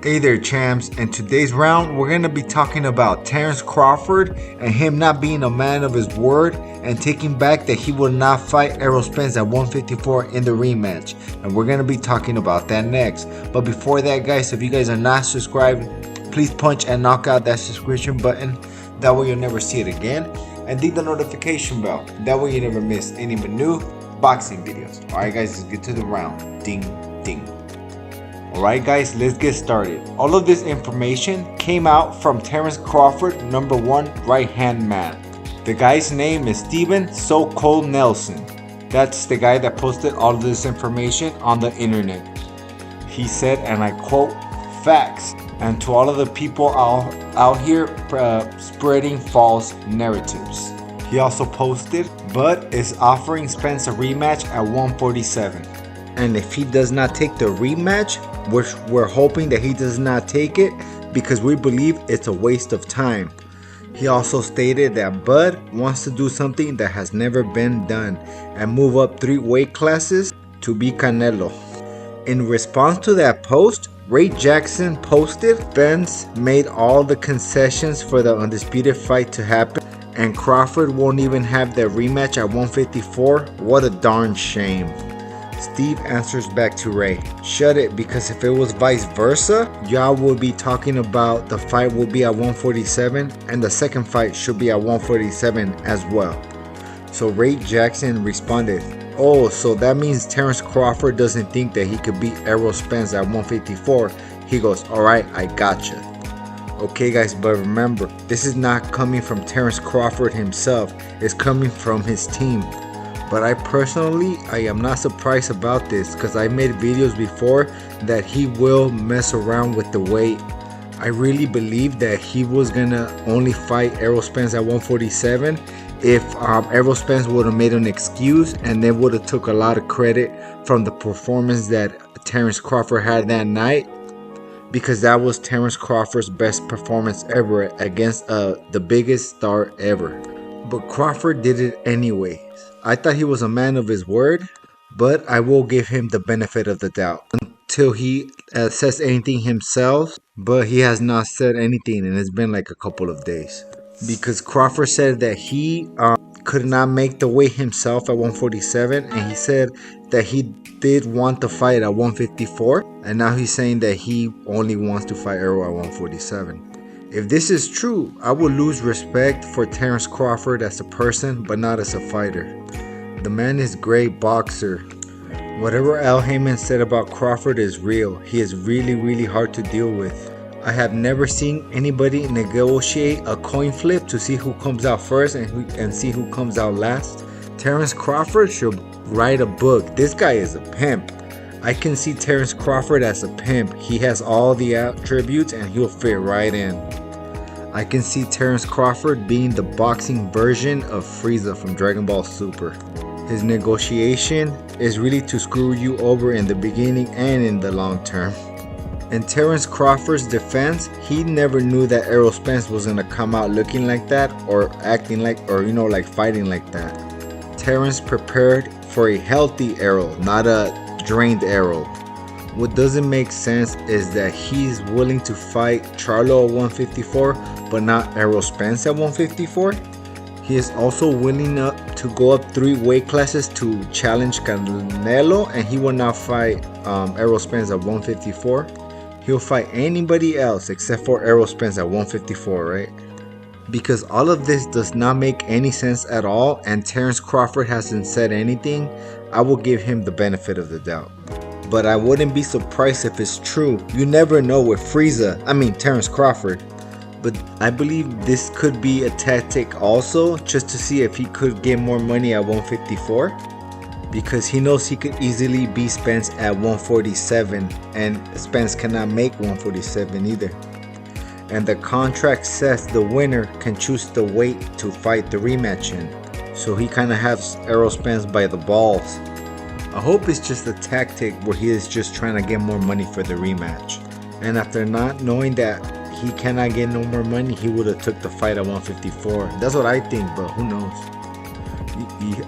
Hey there champs, in today's round we're going to be talking about Terence Crawford and him not being a man of his word and taking back that he will not fight Errol Spence at 154 in the rematch, and we're going to be talking about that next. But before that guys, if you guys are not subscribed, please punch and knock out that subscription button, that way you'll never see it again, and ding the notification bell, that way you never miss any new boxing videos. Alright guys, let's get to the round. Ding ding. Alright guys, let's get started. All of this information came out from Terence Crawford, #1 right hand man. The guy's name is Stephen So Cold Nelson. That's the guy that posted all of this information on the internet. He said, and I quote, "Facts, and to all of the people out here spreading false narratives." He also posted, "Bud is offering Spence a rematch at 147. And if he does not take the rematch, which we're hoping that he does not take it because we believe it's a waste of time." He also stated that Bud wants to do something that has never been done and move up 3 weight classes to be Canelo. In response to that post, Ray Jackson posted, "Spence made all the concessions for the undisputed fight to happen, and Crawford won't even have their rematch at 154. What a darn shame." Steve answers back to Ray, "Shut it, because if it was vice versa, y'all would be talking about the fight will be at 147 and the second fight should be at 147 as well." So Ray Jackson responded, "Oh, so that means Terence Crawford doesn't think that he could beat Errol Spence at 154. He goes, "Alright, I gotcha." Okay guys, but remember, this is not coming from Terence Crawford himself, it's coming from his team. But I am not surprised about this, because I made videos before that he will mess around with the weight. I really believe that he was gonna only fight Errol Spence at 147 if Errol Spence would have made an excuse and then would have took a lot of credit from the performance that Terence Crawford had that night, because that was Terence Crawford's best performance ever against the biggest star ever. But Crawford did it anyways. I thought he was a man of his word, but I will give him the benefit of the doubt until he says anything himself. But he has not said anything, and it's been like a couple of days, because Crawford said that he could not make the weight himself at 147, and he said that he did want to fight at 154, and now he's saying that he only wants to fight Errol at 147. If this is true, I will lose respect for Terence Crawford as a person, but not as a fighter. The man is a great boxer. Whatever Al Heyman said about Crawford is real. He is really hard to deal with. I have never seen anybody negotiate a coin flip to see who comes out first and see who comes out last. Terence Crawford should write a book. This guy is a pimp. I can see Terence Crawford as a pimp. He has all the attributes and he'll fit right in. I can see Terence Crawford being the boxing version of Frieza from Dragon Ball Super. His negotiation is really to screw you over in the beginning and in the long term. In Terence Crawford's defense, he never knew that Errol Spence was gonna come out looking like that or acting like, or like fighting like that. Terence prepared for a healthy Errol, not a drained Errol. What doesn't make sense is that he's willing to fight Charlo at 154 but not Errol Spence at 154. He is also willing to go up 3 weight classes to challenge Canelo, and he will not fight Errol Spence at 154. He'll fight anybody else except for Errol Spence at 154, right? Because all of this does not make any sense at all, and Terence Crawford hasn't said anything, I will give him the benefit of the doubt. But I wouldn't be surprised if it's true. You never know with Terence Crawford. But I believe this could be a tactic also, just to see if he could get more money at 154. Because he knows he could easily beat Spence at 147, and Spence cannot make 147 either. And the contract says the winner can choose the weight to fight the rematch in. So he kind of has Errol Spence by the balls. I hope it's just a tactic where he is just trying to get more money for the rematch. And after not knowing that he cannot get no more money, he would have took the fight at 154. That's what I think, but who knows?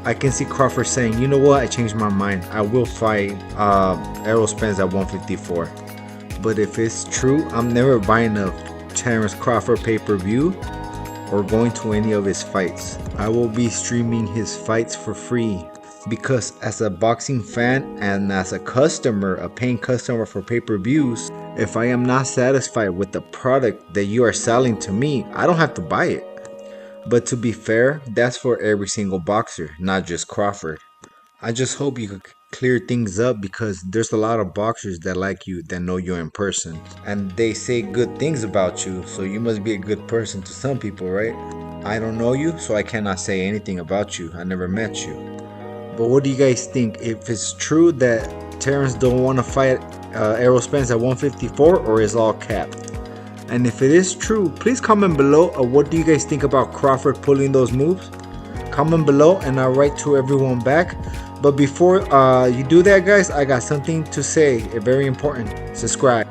I can see Crawford saying, "You know what? I changed my mind. I will fight Errol Spence at 154." But if it's true, I'm never buying a Terence Crawford pay-per-view or going to any of his fights. I will be streaming his fights for free, because as a boxing fan and as a customer, a paying customer for pay-per-views, if I am not satisfied with the product that you are selling to me, I don't have to buy it. But to be fair, that's for every single boxer, not just Crawford. I just hope you could clear things up, because there's a lot of boxers that like you, that know you in person, and they say good things about you, so you must be a good person to some people, right? I don't know you, so I cannot say anything about you. I never met you. But what do you guys think? If it's true that Terence don't want to fight Errol Spence at 154, or is all cap? And if it is true, please comment below what do you guys think about Crawford pulling those moves? Comment below and I'll write to everyone back. But before you do that, guys, I got something to say, very important. Subscribe.